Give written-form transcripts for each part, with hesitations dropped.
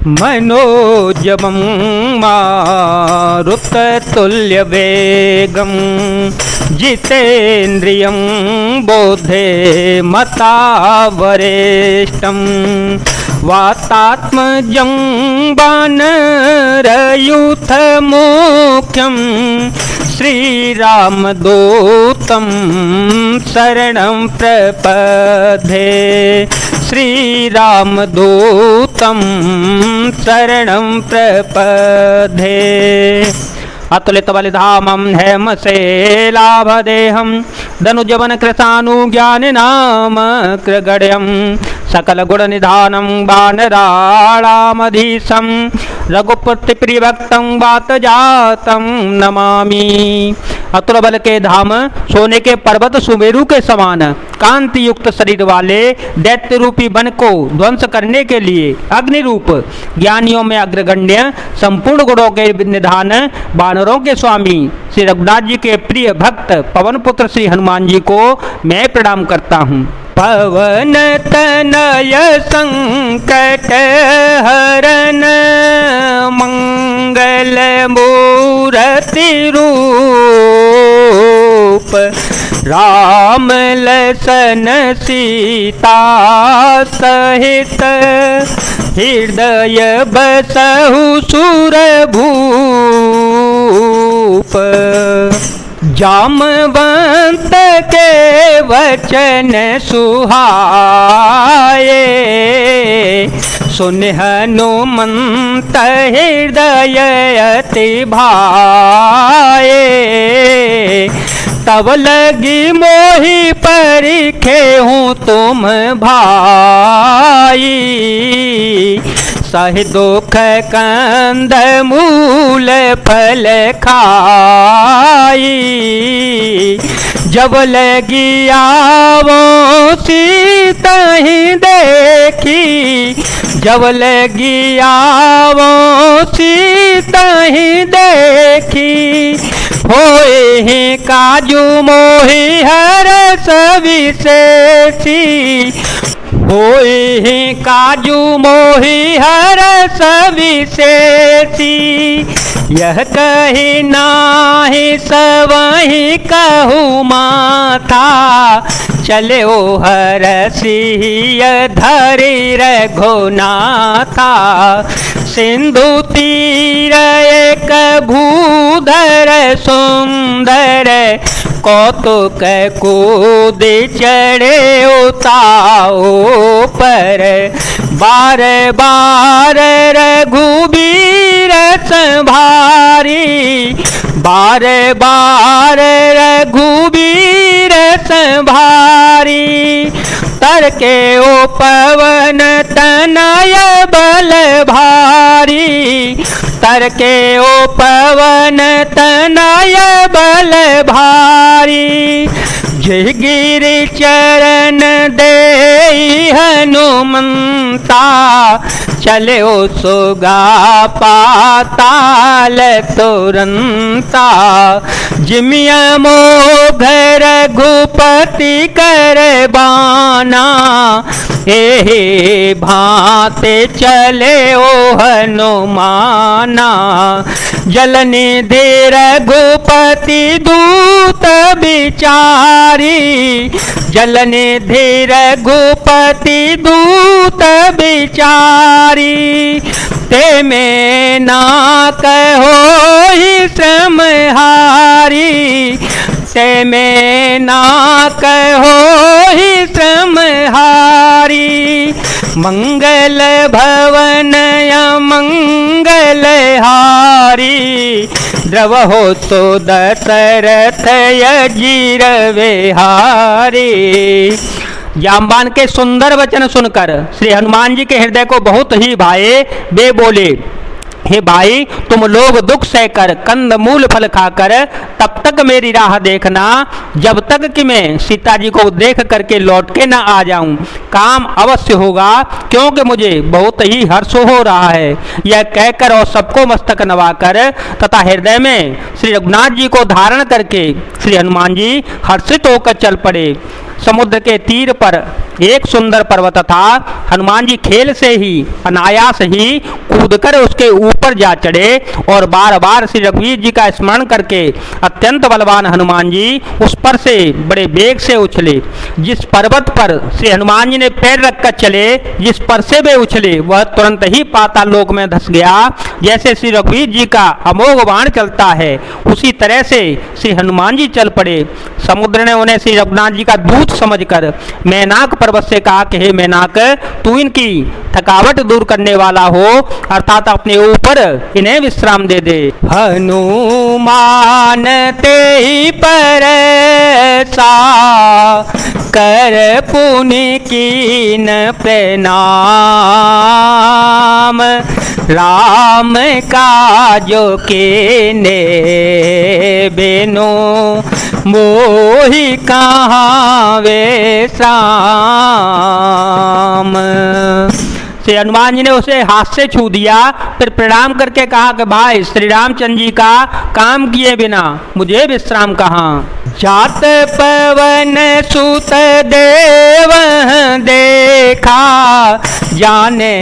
मनोजवं मारुततुल्यवेगं जितेन्द्रियं बोधे मतावरेष्टं वातात्मजं वानरयूथमुख्यं श्रीरामदूतं शरणं प्रपद्ये श्रीरामदूतं शरणं प्रपद्ये। अतुलितबलिधामं हेमशैलाभदेहं धनुजवन कृशानुज्ञानिनामकृगड्यं सकलगुणनिधानं वानराणामधीशं रघुपतिप्रियभक्तं वातजातं नमामि। अतुल बल के धाम सोने के पर्वत सुमेरु के समान कांति युक्त शरीर वाले दैत्य रूपी वन को ध्वंस करने के लिए अग्नि रूप ज्ञानियों में अग्रगण्य संपूर्ण गुणों के निधान वानरों के स्वामी श्री रघुनाथ जी के प्रिय भक्त पवन पुत्र श्री हनुमान जी को मैं प्रणाम करता हूँ। पवन तनय संकट हरन मंगल मूर्ति रूप राम लसन सीता सहित हृदय बसहु सुरभूप जामवंत के वचन सुहाए सुन हनुमंत हृदय अति भाए तब लगी मोहि परिखे हूँ तुम भाई सहि दुख कंद मूल फल खाई जब लगी आवो सीता ही देखी जब लगी आवो सीता ही देखी होए ही काजू मोहि हरस विशेषी होए ही काजू मोहि हरस विशेषी यह कही नाही सवही कहू माथा चले ओ हरसिय धरि रघुनाथा सिंधु तीर एक भूधर सुंदर कौतुक कूद चढ़े उताओ पर बार बार रघुबीर संभारी बार बार रघुबीर संभारी तर के ओ पवन तनय बल भारी तर के ओ पवन तनय बल भारी जय गिरि चरण दे हनुमंता चले ओ सुगा पाताल तुरंता जिमिया मोघ रघुपति कर बाना एहे भाते चले ओ हनुमाना जलनिधि रघुपति दूत बिचारी जलनिधि रघुपति दूत बिचारी ते में ना कहो ही श्रमहारी ते में ना कहो ही श्रमहारी मंगल भवन मंगल हारी द्रवहो तो दशरथ अजीर विहारी। जाम्बान के सुंदर वचन सुनकर श्री हनुमान जी के हृदय को बहुत ही भाए। वे बोले, हे भाई, तुम लोग दुख सहकर कंद मूल फल खाकर तब तक मेरी राह देखना जब तक कि मैं सीता जी को देख करके लौट के न आ जाऊं। काम अवश्य होगा क्योंकि मुझे बहुत ही हर्ष हो रहा है। यह कहकर और सबको मस्तक नवाकर तथा हृदय में श्री रघुनाथ जी को धारण करके श्री हनुमान जी हर्षित होकर चल पड़े। समुद्र के तीर पर एक सुंदर पर्वत था। हनुमान जी खेल से ही अनायास ही कूदकर उसके ऊपर जा चढ़े और बार बार श्री रघुवीर जी का स्मरण करके अत्यंत बलवान हनुमान जी उस पर से बड़े वेग से उछले। जिस पर्वत पर श्री हनुमान जी ने पैर रखकर चले, जिस पर से वे उछले, वह तुरंत ही पाताल लोक में धस गया। जैसे श्री रघुवीर जी का अमोघ बाण चलता है, उसी तरह से श्री हनुमान जी चल पड़े। समुद्र ने उन्हें श्री रघुनाथ जी का दूत समझकर मैनाक पर्वत से कहा कि हे मैनाक, तू इनकी थकावट दूर करने वाला हो, अर्थात अपने ऊपर इन्हें विश्राम दे दे। हनुमान ते ही परसा कर पुनि कीन प्रणाम, राम काजो के ने बिनु मोहि कहाँ विश्राम। श्री हनुमान जी ने उसे हाथ से छू दिया, फिर प्रणाम करके कहा कि भाई श्री रामचंद्र जी का काम किए बिना मुझे विश्राम कहाँ। जात पवन सुत देव देखा, जाने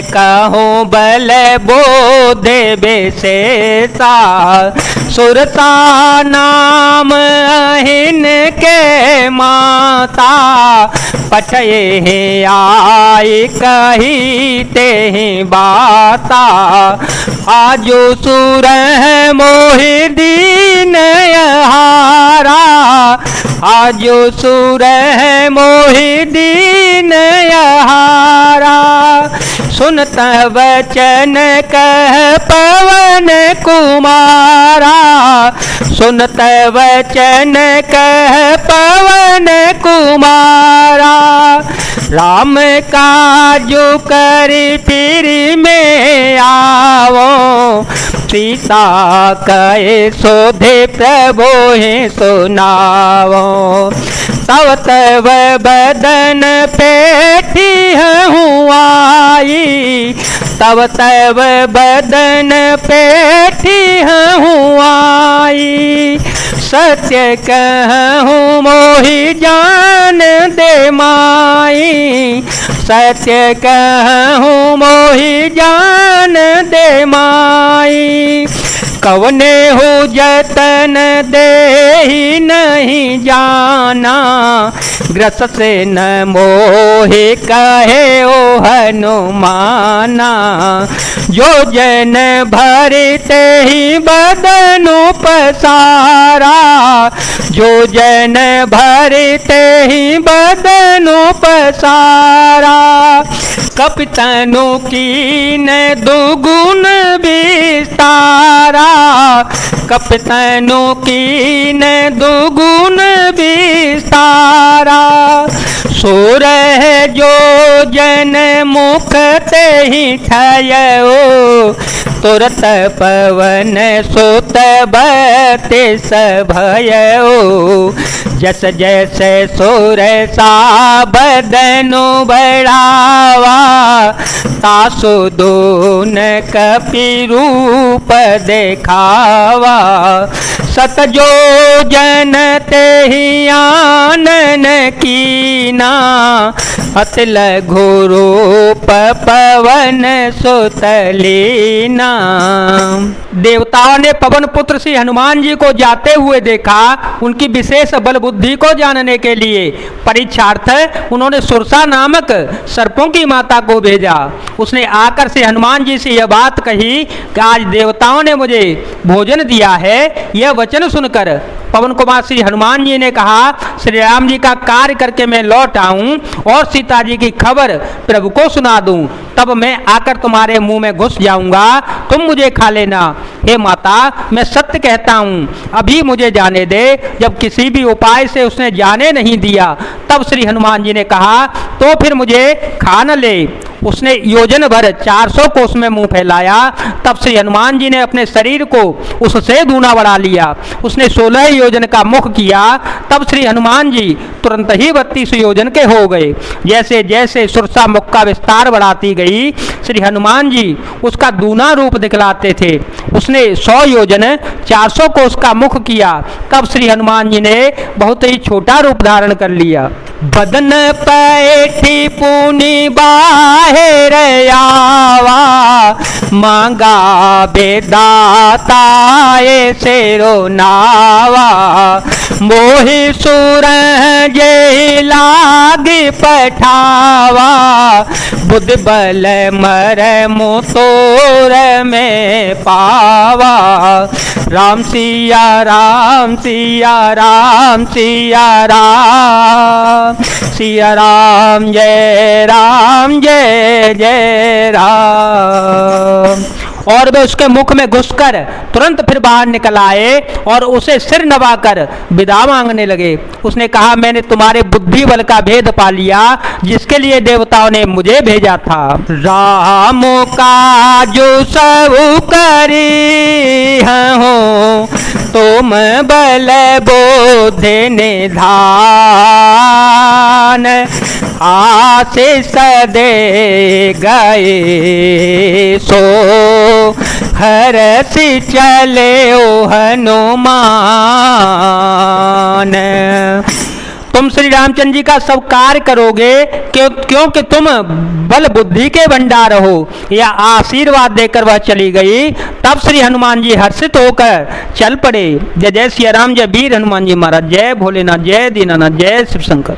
कहो बल बोधे बेशेषा, सुरता नाम अहिन के माता, पठये आई कही ते बाता, आजो सुर मोहि दीन हारा, आजो सुर मोहि दीन हारा, सुनत वचन कह पवन कुमारा, सुनत वचन कह पवन कुमारा, राम काजु करि फिर में आवो, सीता कहे सोधे प्रभु ही सुनावो, तव तव बदन पेठी हूँ आई, तव तव बदन पेठी हूँ आई, सत्य कहूँ मोहि जान दे माई, सत्य कहूँ मोहि जान दे माई, कवने हो जतन देहि नहीं जाना, ग्रस से न मोहि कहे ओ हनुमाना, जो जन भरते ही बदनु पसारा, जो जन भरते ही बदनु पसारा, कपितनु कीन दुगुन विस्तारा, कपितनु कीन दुगुन विस्तारा, सोरह जो जन मुख ते ही ठयो, तुरत पवन सुत बते सभयो, जस जस सुर सा बदनु बढ़ावा, तासु दोन कपि रूप देखावा, सत जो जन ते ही आनन कीना, अति लघु रूप पवन सुतलीना। देवताओं ने पवन पुत्र श्री हनुमान जी को जाते हुए देखा। उनकी विशेष बल बुद्धि को जानने के लिए परीक्षार्थ उन्होंने सुरसा नामक सर्पों की माता को भेजा। उसने आकर श्री हनुमान जी से यह बात कही कि आज देवताओं ने मुझे भोजन दिया है। यह वचन सुनकर पवन कुमार श्री हनुमान जी ने कहा, श्री राम जी का कार्य करके मैं लौट आऊं और सीता जी की खबर प्रभु को सुना दूं, तब मैं आकर तुम्हारे मुंह में घुस जाऊंगा, तुम मुझे खा लेना। हे माता, मैं सत्य कहता हूं, अभी मुझे जाने दे। जब किसी भी उपाय से उसने जाने नहीं दिया, तब श्री हनुमान जी ने कहा, तो फिर मुझे खा न ले। उसने योजन भर 400 कोस में मुंह फैलाया। तब श्री हनुमान जी ने अपने शरीर को उससे दूना बढ़ा लिया। उसने 16 योजन का मुख किया। तब श्री हनुमान जी तुरंत ही 32 योजन के हो गए। जैसे जैसे सुरसा मुख का विस्तार बढ़ाती गई, श्री हनुमान जी उसका दूना रूप दिखलाते थे। उसने 100 योजन 400 कोस का मुख किया। तब श्री हनुमान जी ने बहुत ही छोटा रूप धारण कर लिया। बदन पैठी पूनी बाहर आवा, मांगा बेदाताए सेरो नावा, मोहि सुर जे लागी पठावा, बुद्ध बल मर मुतोर में पावा। राम सिया राम सिया राम सिया राम, सिया राम जय जय राम। और वे उसके मुख में घुसकर तुरंत फिर बाहर निकल आए और उसे सिर नवाकर विदा मांगने लगे। उसने कहा, मैंने तुम्हारे बुद्धि बल का भेद पा लिया जिसके लिए देवताओं ने मुझे भेजा था। राम का जो सब करी हो, तुम बल बोधे निधान, आशीष दे गए सो हरसि चले ओ हनुमान। तुम श्री रामचंद्र जी का सब कार्य करोगे क्योंकि तुम बल बुद्धि के भंडार हो। या आशीर्वाद देकर वह चली गई। तब श्री हनुमान जी हर्षित होकर चल पड़े। जय जय सिया राम, जय वीर हनुमान जी महाराज, जय भोलेनाथ, जय दीनानाथ, जय शिव शंकर।